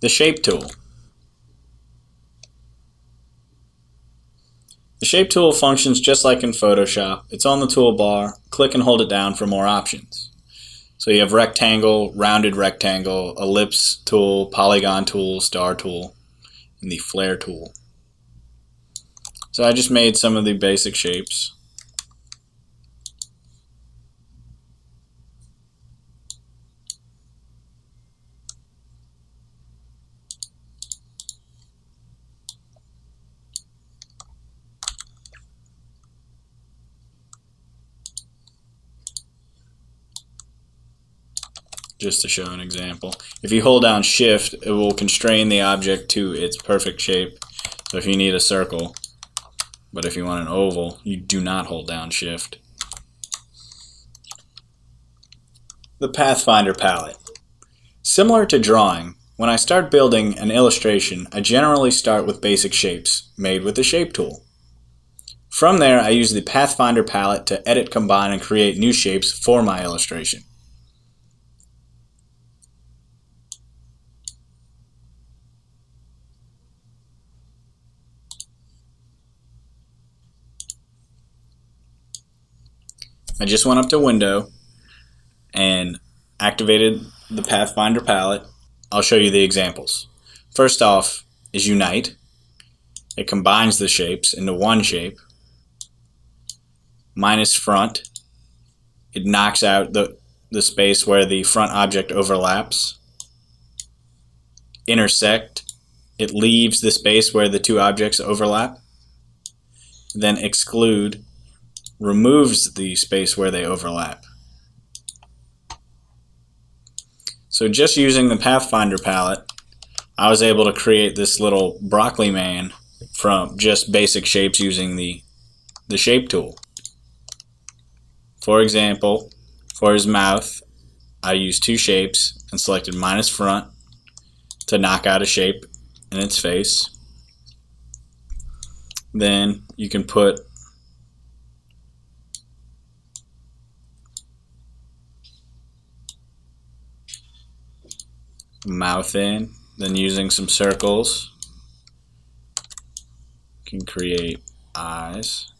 The Shape tool. The Shape tool functions just like in Photoshop. It's on the toolbar. Click and hold it down for more options. So you have rectangle, rounded rectangle, ellipse tool, polygon tool, star tool, and the flare tool. So I just made some of the basic shapes. Just to show an example. If you hold down Shift, it will constrain the object to its perfect shape. So if you need a circle, but if you want an oval, you do not hold down Shift. The Pathfinder palette. Similar to drawing, when I start building an illustration, I generally start with basic shapes made with the Shape tool. From there, I use the Pathfinder palette to edit, combine, and create new shapes for my illustration. I just went up to Window and activated the Pathfinder palette. I'll show you the examples. First off is Unite. It combines the shapes into one shape. Minus Front. It knocks out the space where the front object overlaps. Intersect. It leaves the space where the two objects overlap. Then Exclude removes the space where they overlap. So just using the Pathfinder palette, I was able to create this little broccoli man from just basic shapes using the Shape tool. For example, for his mouth, I used two shapes and selected minus front to knock out a shape in its face. Then you can put mouth in, then using some circles you can create eyes.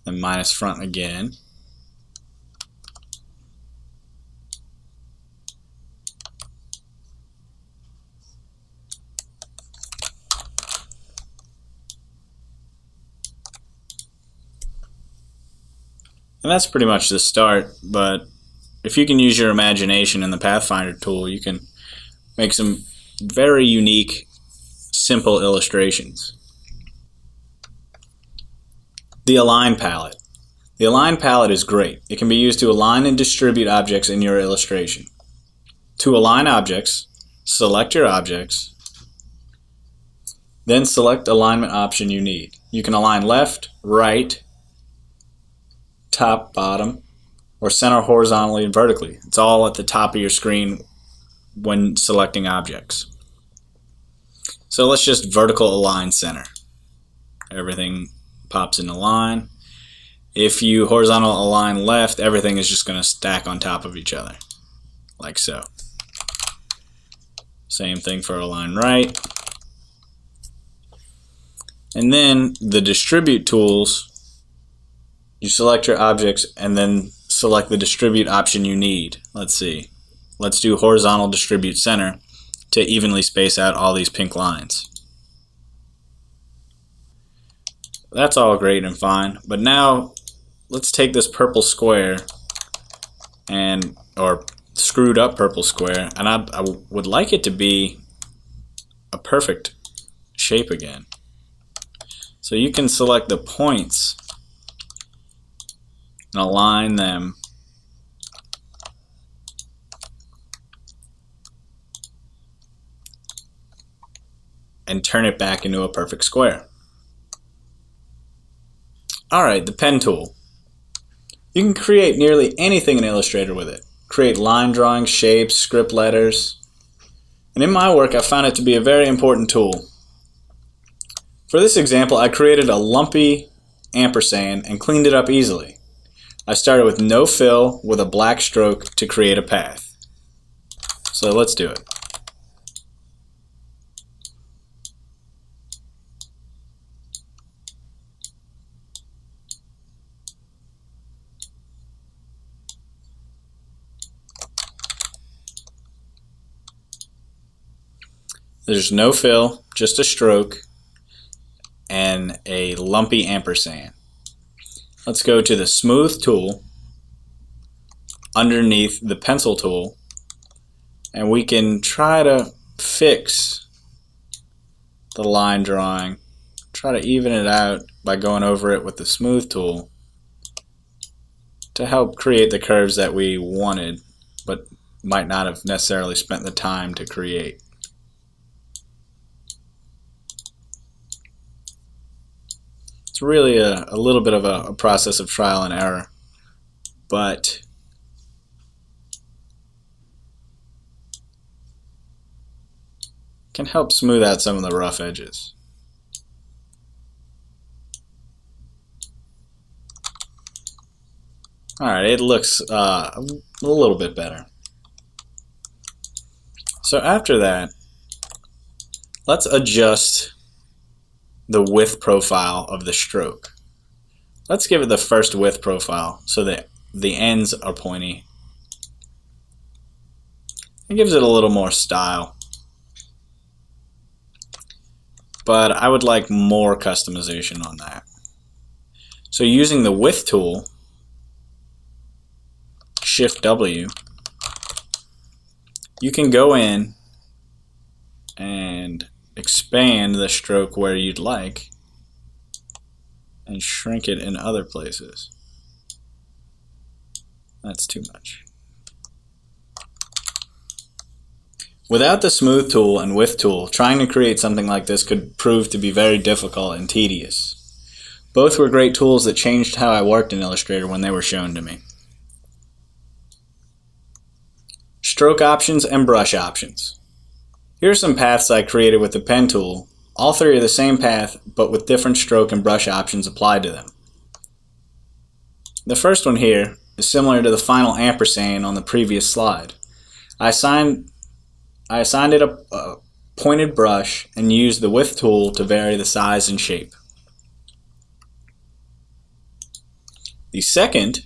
Then minus front again. And that's pretty much the start, but if you can use your imagination in the Pathfinder tool, you can make some very unique, simple illustrations. The Align palette. The Align palette is great. It can be used to align and distribute objects in your illustration. To align objects, select your objects, then select the alignment option you need. You can align left, right, top, bottom, or center horizontally and vertically. It's all at the top of your screen when selecting objects. So let's just vertical align center. Everything pops in a line. If you horizontal align left, everything is just going to stack on top of each other, like so. Same thing for align right. And then the distribute tools, you select your objects and then select the distribute option you need. Let's see. Let's do horizontal distribute center to evenly space out all these pink lines. That's all great and fine, but now let's take this purple square or screwed up purple square, and I would like it to be a perfect shape again. So you can select the points and align them and turn it back into a perfect square. Alright, the pen tool. You can create nearly anything in Illustrator with it. Create line drawings, shapes, script letters. And in my work, I found it to be a very important tool. For this example, I created a lumpy ampersand and cleaned it up easily. I started with no fill with a black stroke to create a path. So let's do it. There's no fill, just a stroke and a lumpy ampersand. Let's go to the Smooth tool underneath the Pencil tool, and we can try to fix the line drawing, try to even it out by going over it with the Smooth tool to help create the curves that we wanted but might not have necessarily spent the time to create. It's really a little bit of a process of trial and error, but can help smooth out some of the rough edges. Alright, it looks a little bit better. So after that, let's adjust the width profile of the stroke. Let's give it the first width profile so that the ends are pointy. It gives it a little more style. But I would like more customization on that. So using the Width tool, Shift W, you can go in and expand the stroke where you'd like and shrink it in other places. That's too much. Without the Smooth tool and Width tool, trying to create something like this could prove to be very difficult and tedious. Both were great tools that changed how I worked in Illustrator when they were shown to me. Stroke options and brush options. Here are some paths I created with the pen tool. All three are the same path, but with different stroke and brush options applied to them. The first one here is similar to the final ampersand on the previous slide. I assigned it a pointed brush and used the Width tool to vary the size and shape. The second,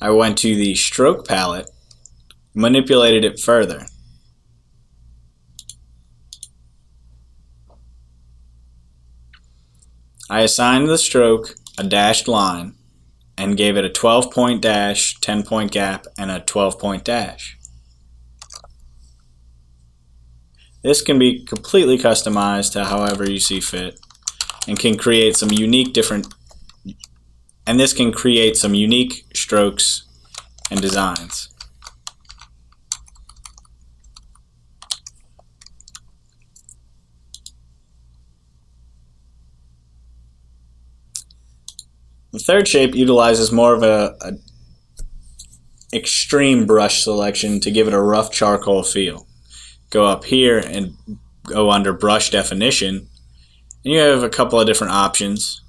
I went to the Stroke palette, manipulated it further. I assigned the stroke a dashed line and gave it a 12-point dash, 10-point gap, and a 12-point dash. This can be completely customized to however you see fit and can create some unique strokes and designs. The third shape utilizes more of a extreme brush selection to give it a rough charcoal feel. Go up here and go under brush definition, and you have a couple of different options.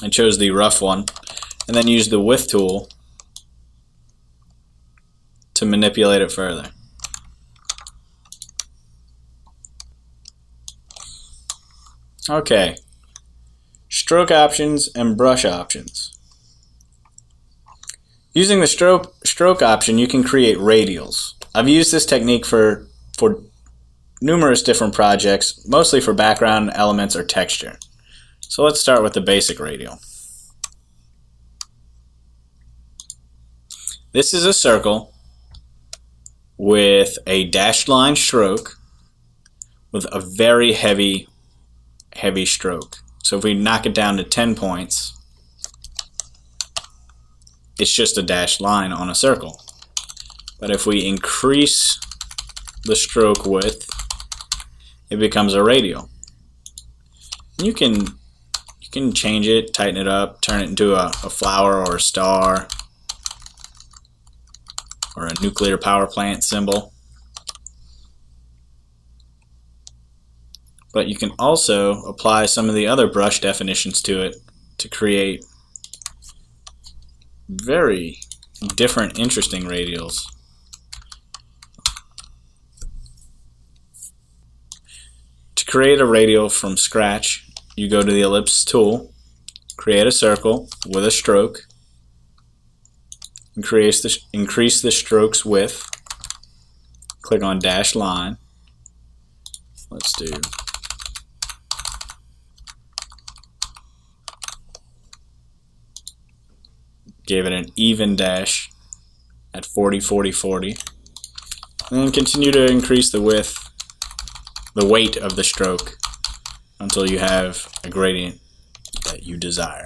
I chose the rough one, and then use the Width tool to manipulate it further. Okay, stroke options and brush options. Using the stroke option, you can create radials. I've used this technique for numerous different projects, mostly for background elements or texture. So let's start with the basic radial. This is a circle with a dashed line stroke with a very heavy stroke. So if we knock it down to 10 points, it's just a dashed line on a circle. But if we increase the stroke width it becomes a radial. You can change it, tighten it up, turn it into a flower or a star or a nuclear power plant symbol. But you can also apply some of the other brush definitions to it to create very different, interesting radials. To create a radial from scratch, you go to the ellipse tool, create a circle with a stroke, increase the stroke's width, click on dashed line. Let's do gave it an even dash at 40, 40, 40, and then continue to increase the width, the weight of the stroke, until you have a gradient that you desire.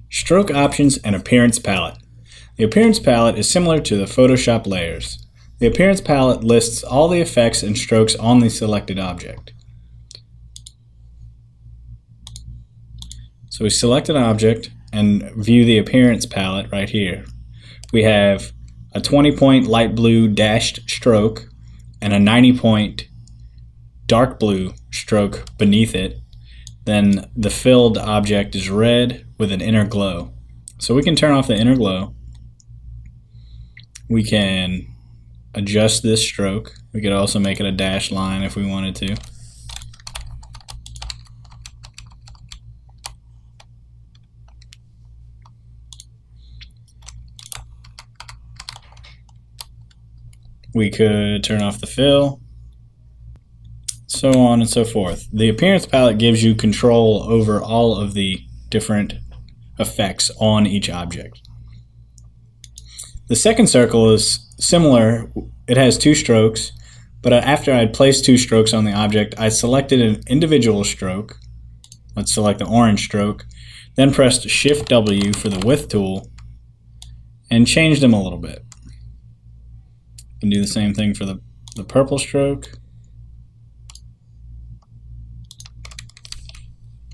Stroke options and appearance palette. The appearance palette is similar to the Photoshop layers. The appearance palette lists all the effects and strokes on the selected object. So we select an object and view the appearance palette right here. We have a 20-point light blue dashed stroke and a 90-point dark blue stroke beneath it. Then the filled object is red with an inner glow. So we can turn off the inner glow. We can adjust this stroke. We could also make it a dashed line if we wanted to. We could turn off the fill, so on and so forth. The appearance palette gives you control over all of the different effects on each object. The second circle is similar. It has two strokes, but after I'd placed two strokes on the object, I selected an individual stroke. Let's select the orange stroke, then pressed Shift W for the width tool and changed them a little bit. You can do the same thing for the purple stroke.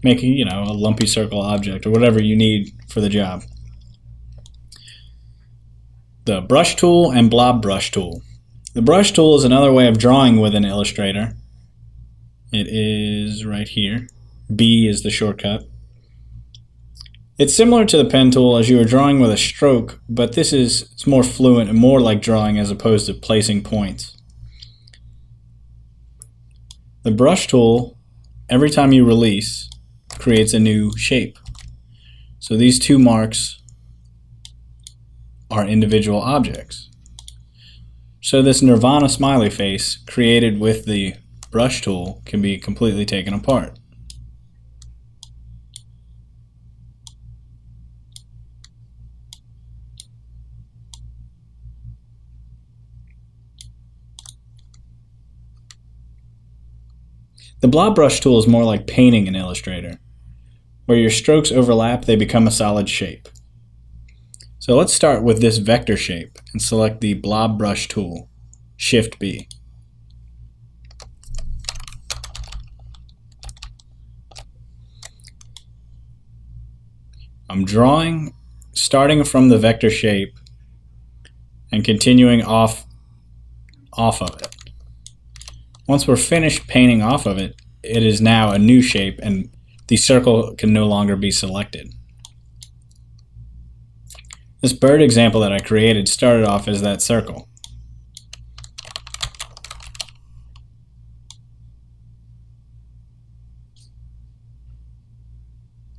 Make a lumpy circle object or whatever you need for the job. The brush tool and blob brush tool. The brush tool is another way of drawing within Illustrator. It is right here. B is the shortcut. It's similar to the pen tool as you are drawing with a stroke, but it's more fluent and more like drawing as opposed to placing points. The brush tool, every time you release, creates a new shape. So these two marks are individual objects. So this Nirvana smiley face created with the brush tool can be completely taken apart. The blob brush tool is more like painting in Illustrator. Where your strokes overlap, they become a solid shape. So let's start with this vector shape and select the blob brush tool, Shift B. I'm drawing, starting from the vector shape and continuing off of it. Once we're finished painting off of it, it is now a new shape and the circle can no longer be selected. This bird example that I created started off as that circle.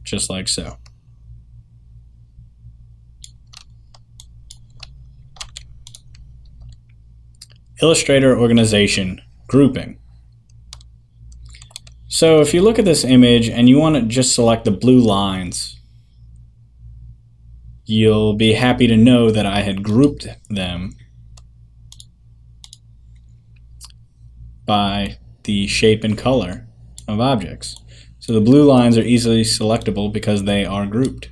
Just like so. Illustrator organization, grouping. So if you look at this image and you want to just select the blue lines, you'll be happy to know that I had grouped them by the shape and color of objects. So the blue lines are easily selectable because they are grouped.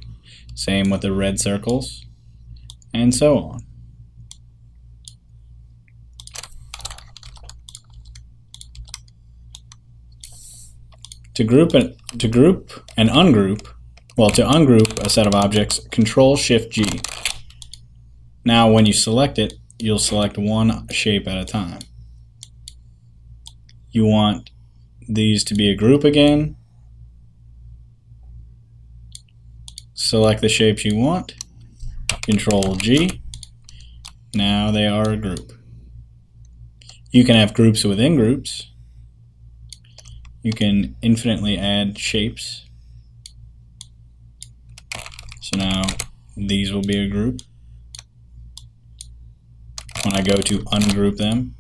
Same with the red circles, and so on. To group and ungroup, well, to ungroup a set of objects, Control-Shift-G. Now when you select it, you'll select one shape at a time. You want these to be a group again. Select the shapes you want, Control-G. Now they are a group. You can have groups within groups. You can infinitely add shapes. So now these will be a group. When I go to ungroup them,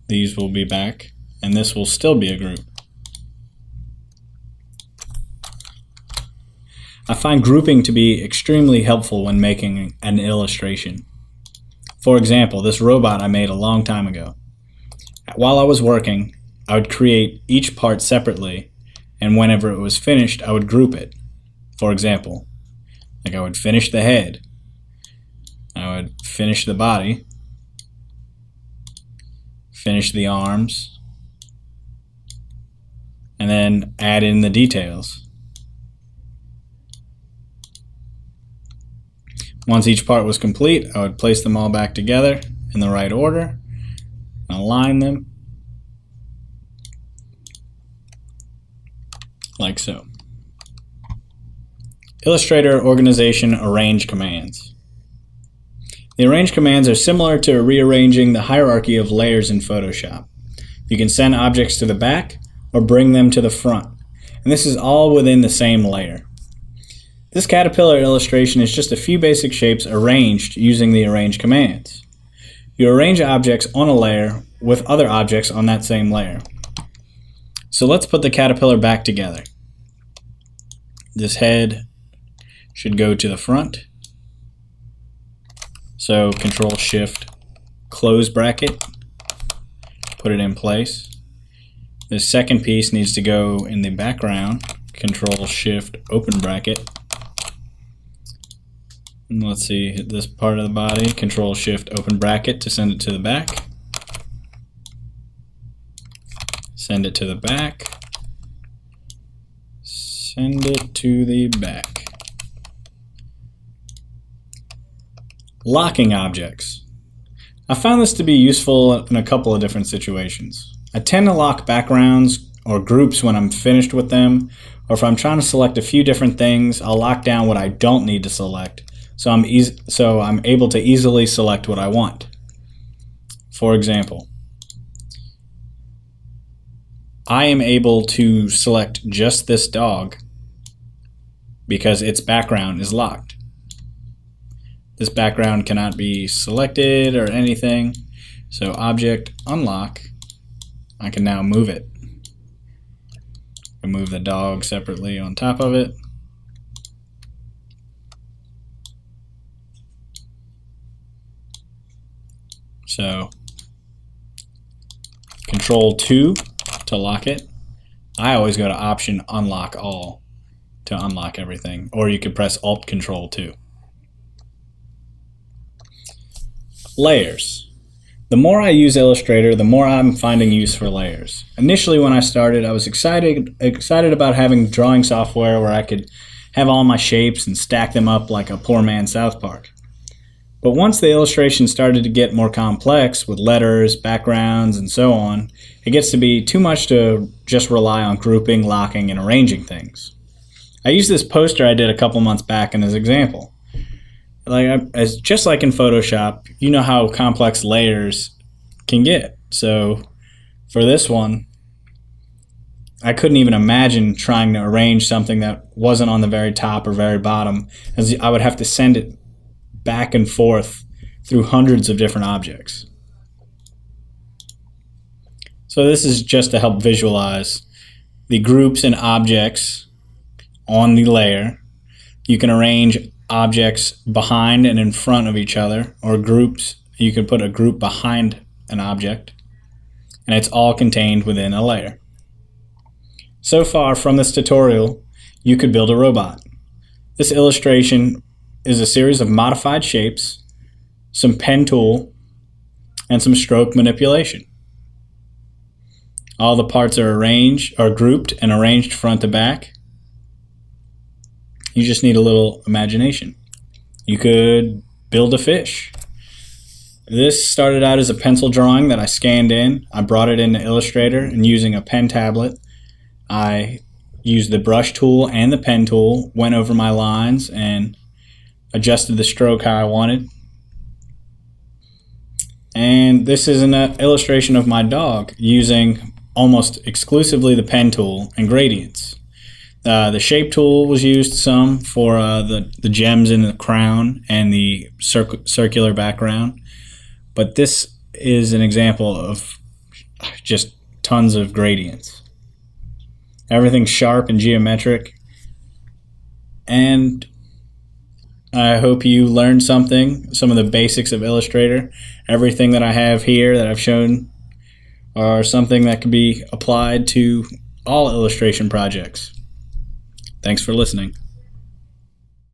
these will be back, and this will still be a group. I find grouping to be extremely helpful when making an illustration. For example, this robot I made a long time ago. While I was working, I would create each part separately, and whenever it was finished, I would group it. For example, like I would finish the head, I would finish the body, finish the arms, and then add in the details. Once each part was complete, I would place them all back together in the right order, and align them like so. Illustrator Organization Arrange commands. The arrange commands are similar to rearranging the hierarchy of layers in Photoshop. You can send objects to the back or bring them to the front, and this is all within the same layer. This caterpillar illustration is just a few basic shapes arranged using the arrange commands. You arrange objects on a layer with other objects on that same layer. So let's put the caterpillar back together. This head should go to the front. So Control-Shift, close bracket, put it in place. The second piece needs to go in the background. Control-Shift, open bracket. And let's see, hit this part of the body. Control-Shift, open bracket to send it to the back. Send it to the back. Send it to the back. Locking objects. I found this to be useful in a couple of different situations. I tend to lock backgrounds or groups when I'm finished with them, or if I'm trying to select a few different things, I'll lock down what I don't need to select, so I'm able to easily select what I want. For example, I am able to select just this dog because its background is locked. This background cannot be selected or anything, so object unlock, I can now move it. Move the dog separately on top of it. So Control-2 to lock it. I always go to Option Unlock All to unlock everything, or you could press Alt-Control-2. Layers. The more I use Illustrator, the more I'm finding use for layers. Initially when I started, I was excited about having drawing software where I could have all my shapes and stack them up like a poor man's South Park. But once the illustration started to get more complex with letters, backgrounds, and so on, it gets to be too much to just rely on grouping, locking, and arranging things. I used this poster I did a couple months back in as an example. Just like in Photoshop, you know how complex layers can get. So for this one, I couldn't even imagine trying to arrange something that wasn't on the very top or very bottom, as I would have to send it back and forth through hundreds of different objects. So this is just to help visualize the groups and objects on the layer. You can arrange objects behind and in front of each other, or groups. You can put a group behind an object, and it's all contained within a layer. So far from this tutorial, you could build a robot. This illustration is a series of modified shapes, some pen tool, and some stroke manipulation. All the parts are grouped and arranged front to back. You just need a little imagination. You could build a fish. This started out as a pencil drawing that I scanned in. I brought it into Illustrator, and using a pen tablet, I used the brush tool and the pen tool, went over my lines, and adjusted the stroke how I wanted. And this is an illustration of my dog using almost exclusively the pen tool and gradients. The shape tool was used some for the gems in the crown and the circular background. But this is an example of just tons of gradients. Everything's sharp and geometric. And I hope you learned something, some of the basics of Illustrator. Everything that I have here that I've shown are something that can be applied to all illustration projects. Thanks for listening.